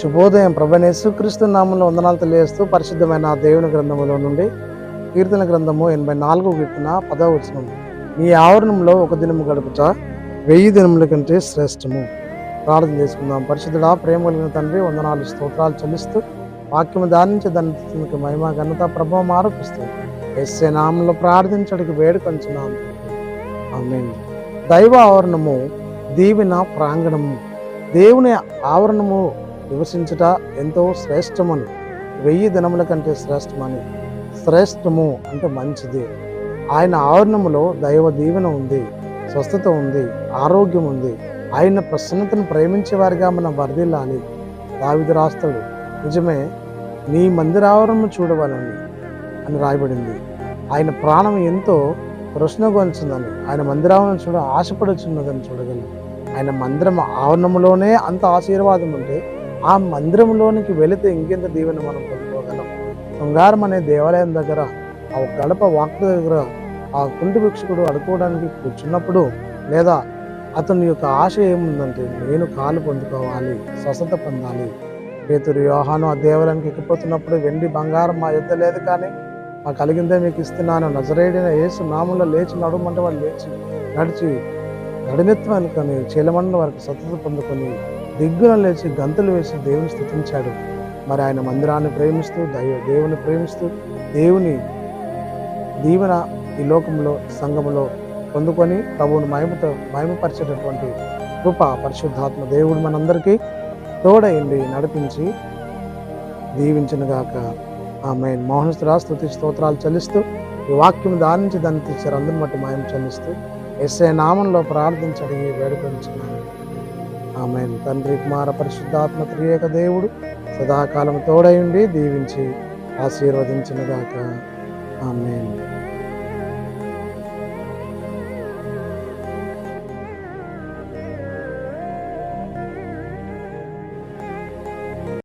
శుభోదయం. ప్రభువైన యేసుక్రీస్తు నామములో వందనాలు తెలియజేస్తూ పరిశుద్ధమైన దేవుని గ్రంథములో నుండి కీర్తన గ్రంథము 84 కీర్తన 10వ వచనం. నీ ఆవరణంలో ఒక దినము గడుపుట 1000 దినముల కంటే శ్రేష్టము. ప్రార్థన చేసుకుందాం. పరిశుద్ధుడా, ప్రేమ కలిగిన తండ్రి, వందనాలు స్తోత్రాలు చెల్లిస్తూ వాక్యము ధ్యానించి దానికి మహిమ ఘనత ప్రభావం ఆరోపిస్తుంది. యేసే నామములో ప్రార్థించడానికి వేడుకొంచున్నాము. ఆమేన్. దైవ ఆవరణము దీవెన ప్రాంగణము. దేవుని ఆవరణము నివసించుట ఎంతో శ్రేష్టమని, 1000 దినముల కంటే శ్రేష్టమని. శ్రేష్టము అంటే మంచిది. ఆయన ఆవరణములో దైవ దీవెన ఉంది, స్వస్థత ఉంది, ఆరోగ్యం ఉంది. ఆయన ప్రసన్నతను ప్రేమించే వారిగా మనం వర్ధిల్లాలి. దావీదు రాస్తాడు, నిజమే, నీ మందిరావరణము చూడవాలని అని రాయబడింది. ఆయన ప్రాణం ఎంతో తృష్ణగొంచుందని, ఆయన మందిరావరణ చూడ ఆశపడుచున్నదని చూడగలం. ఆయన మందిరం ఆవరణములోనే అంత ఆశీర్వాదం ఉంటే ఆ మందిరంలోనికి వెళితే ఇంకెంత దీవెన మనం పొందుకోగలం. శృంగారం అనే దేవాలయం దగ్గర, ఆ గడప వాక్కు దగ్గర ఆ కుంటి భిక్షకుడు అడుకోవడానికి కూర్చున్నప్పుడు, లేదా అతని యొక్క ఆశ ఏముందంటే, నేను కాలు పొందుకోవాలి, స్వస్థత పొందాలి. పేతురు, యోహాను ఆ దేవాలయానికి ఎక్కిపోతున్నప్పుడు, వెండి బంగారం మా యుద్ధ లేదు, కానీ ఆ కలిగిందే మీకు ఇస్తున్నాను, నజరేయుడైన యేసు నామములో లేచి నడుమంటే వాళ్ళు లేచి నడిచి నడినెత్తి అనుకొని చీలమండల వరకు స్వస్థత పొందుకొని దిగ్గున లేచి గంతులు వేసి దేవుని స్తుతించాడు. మరి ఆయన మందిరాన్ని ప్రేమిస్తూ, దేవుని ప్రేమిస్తూ, దేవుని దీవెన ఈ లోకంలో సంఘములో పొందుకొని ప్రభువుని మహిమపరిచేటటువంటి కృప పరిశుద్ధాత్మ దేవుడు మనందరికీ తోడైండి నడిపించి దీవించునుగాక. ఆమేన్. మోహనస్తురా, స్తుతి స్తోత్రాలు చెల్లిస్తూ ఈ వాక్యం దానించి దాన్ని తెచ్చారు అందరిని బట్టి మహిమ చెల్లిస్తూ యేసయ్య నామంలో ప్రార్థించడి వేడుకొంచున్నాను. ఆమేన్. తండ్రి, కుమార పరిశుద్ధాత్మ త్రియేక దేవుడు సదాకాలం తోడైండి దీవించి ఆశీర్వదించునుగాక. ఆమేన్.